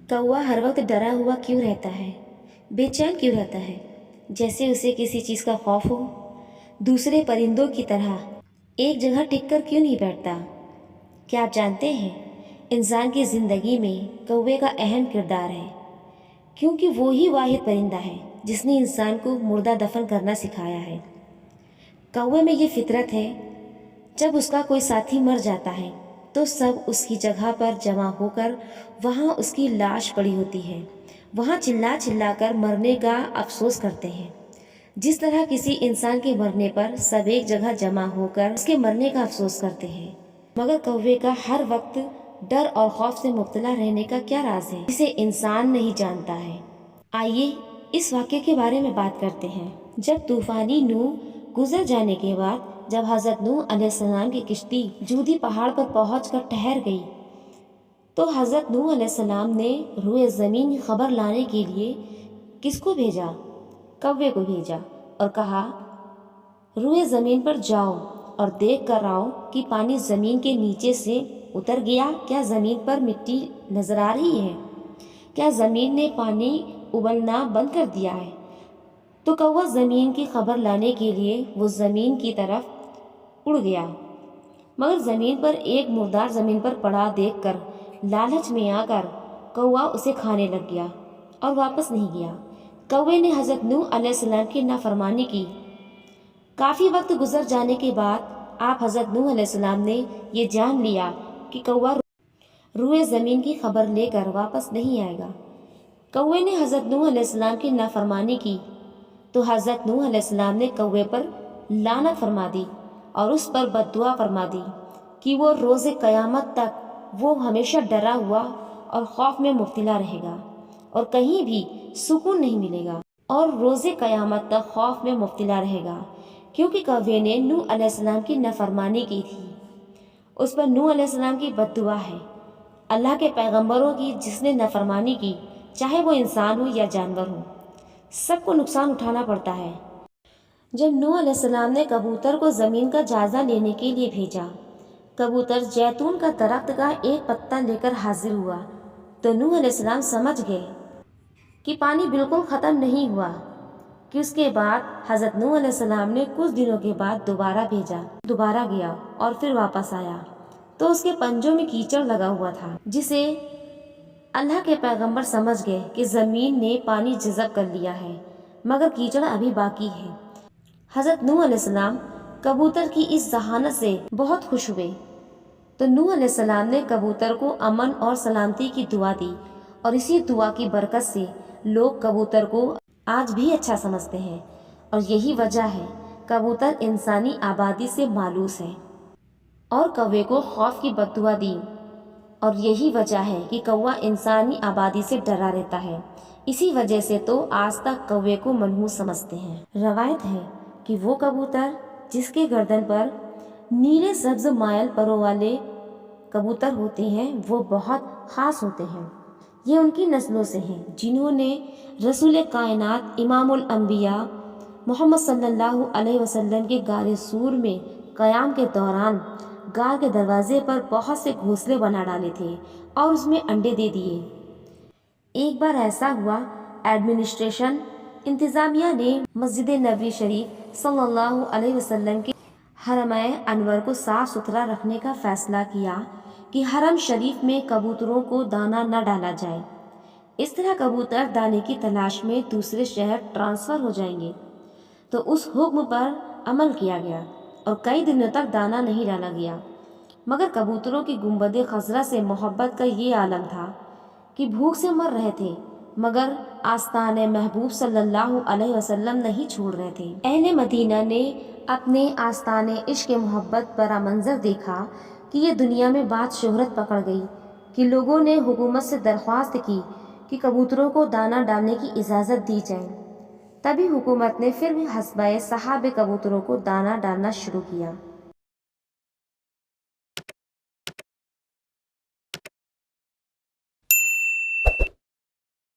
कौवा हर वक्त डरा हुआ क्यों रहता है, बेचैन क्यों रहता है, जैसे उसे किसी चीज़ का खौफ हो। दूसरे परिंदों की तरह एक जगह टिककर क्यों नहीं बैठता। क्या आप जानते हैं, इंसान की ज़िंदगी में कौवे का अहम किरदार है, क्योंकि वो ही वाहिद परिंदा है जिसने इंसान को मुर्दा दफन करना सिखाया है। कौवे में ये फितरत है, जब उसका कोई साथी मर जाता है तो सब उसकी जगह पर जमा होकर वहाँ उसकी लाश पड़ी होती है, वहाँ चिल्ला चिल्ला कर मरने का अफसोस करते हैं। जिस तरह किसी इंसान के मरने पर सब एक जगह जमा होकर उसके मरने का अफसोस करते हैं, मगर कौवे का हर वक्त डर और खौफ से मुब्तला रहने का क्या राज है, जिसे इंसान नहीं जानता है। आइए इस वाक़े के बारे में बात करते हैं। जब तूफानी नूह गुजर जाने के बाद जब हज़रत नूह अलैहिस्सलाम की किश्ती जूदी पहाड़ पर पहुंचकर ठहर गई, तो हज़रत नूह अलैहिस्सलाम ने रूए ज़मीन की खबर लाने के लिए किसको भेजा? कौवे को भेजा और कहा, रूए ज़मीन पर जाओ और देख कर आओ कि पानी ज़मीन के नीचे से उतर गया। क्या ज़मीन पर मिट्टी नज़र आ रही है? क्या ज़मीन ने पानी उबलना बंद कर दिया है? तो कौवा ज़मीन की खबर लाने के लिए वो ज़मीन की तरफ उड़ गया, मगर ज़मीन पर एक मुर्दार ज़मीन पर पड़ा देखकर लालच में आकर कौवा उसे खाने लग गया और वापस नहीं गया। कौवे ने हज़रत नूह अलैहिस्सलाम की नाफरमानी की। काफ़ी वक्त गुजर जाने के बाद आप हज़रत नूह अलैहिस्सलाम ने ये जान लिया कि कौवा रूए ज़मीन की खबर लेकर वापस नहीं आएगा। कौवे ने हज़रत नूह अलैहिस्सलाम की नाफरमानी की तो हज़रत नूह अलैहिस्सलाम ने कौवे पर लानत फरमा दी और उस पर बद्दुआ फरमा दी कि वो रोज़े क़यामत तक वो हमेशा डरा हुआ और खौफ में मुब्तला रहेगा और कहीं भी सुकून नहीं मिलेगा और रोज़े क़यामत तक खौफ में मुब्तला रहेगा, क्योंकि कौवे ने नूह अलैहिस्सलाम की नाफरमानी की थी। उस पर नूह अलैहिस्सलाम की बद्दुआ है। अल्लाह के पैगंबरों की जिसने नाफरमानी की, चाहे वो इंसान हो या जानवर हो, सबको नुकसान उठाना पड़ता है। जब नूह अलैहिस्सलाम ने कबूतर को ज़मीन का जायज़ा लेने के लिए भेजा, कबूतर जैतून का दरख्त का एक पत्ता लेकर हाजिर हुआ, तो नूह अलैहिस्सलाम समझ गए कि पानी बिल्कुल ख़त्म नहीं हुआ। कि उसके बाद हज़रत नूह अलैहिस्सलाम ने कुछ दिनों के बाद दोबारा भेजा, दोबारा गया और फिर वापस आया तो उसके पंजों में कीचड़ लगा हुआ था, जिसे अल्लाह के पैगंबर समझ गए कि ज़मीन ने पानी जज़ब कर लिया है, मगर कीचड़ अभी बाकी है। हज़रत नूह अलैहिस्सलाम कबूतर की इस जहानत से बहुत खुश हुए, तो नूह अलैहिस्सलाम ने कबूतर को अमन और सलामती की दुआ दी और इसी दुआ की बरकत से लोग कबूतर को आज भी अच्छा समझते हैं और यही वजह है कबूतर इंसानी आबादी से मालूस है और कौवे को खौफ की बद्दुआ दी और यही वजह है कि कौवा इंसानी आबादी से डरा रहता है। इसी वजह से तो आज तक कौवे को मनहूस समझते हैं। रवायत है कि वो कबूतर जिसके गर्दन पर नीले सब्ज मायल परों वाले कबूतर होते हैं वो बहुत ख़ास होते हैं। ये उनकी नस्लों से हैं जिन्होंने रसूल कायनात इमामुल अंबिया मोहम्मद सल्लल्लाहु अलैहि वसल्लम के गारे सूर में क़याम के दौरान गार के दरवाजे पर बहुत से घोंसले बना डाले थे और उसमें अंडे दे दिए। एक बार ऐसा हुआ, एडमिनिस्ट्रेशन इंतज़ामिया ने मस्जिद नबी शरीफ सल्लल्लाहु अलैहि वसल्लम के हरम-ए अनवर को साफ़ सुथरा रखने का फ़ैसला किया कि हरम शरीफ में कबूतरों को दाना न डाला जाए। इस तरह कबूतर दाने की तलाश में दूसरे शहर ट्रांसफ़र हो जाएंगे। तो उस हुक्म पर अमल किया गया और कई दिनों तक दाना नहीं डाला गया, मगर कबूतरों की गुंबद खज़रा से मोहब्बत का ये आलम था कि भूख से मर रहे थे, मगर आस्ताने महबूब सल्लल्लाहु अलैहि वसल्लम नहीं छोड़ रहे थे। अहले मदीना ने अपने आस्ताने इश्क मोहब्बत पर मंजर देखा कि ये दुनिया में बात शोहरत पकड़ गई कि लोगों ने हुकूमत से दरख्वास्त की कि कबूतरों को दाना डालने की इजाज़त दी जाए। तभी हुकूमत ने फिर भी हस्बाए सहाबे कबूतरों को दाना डालना शुरू किया।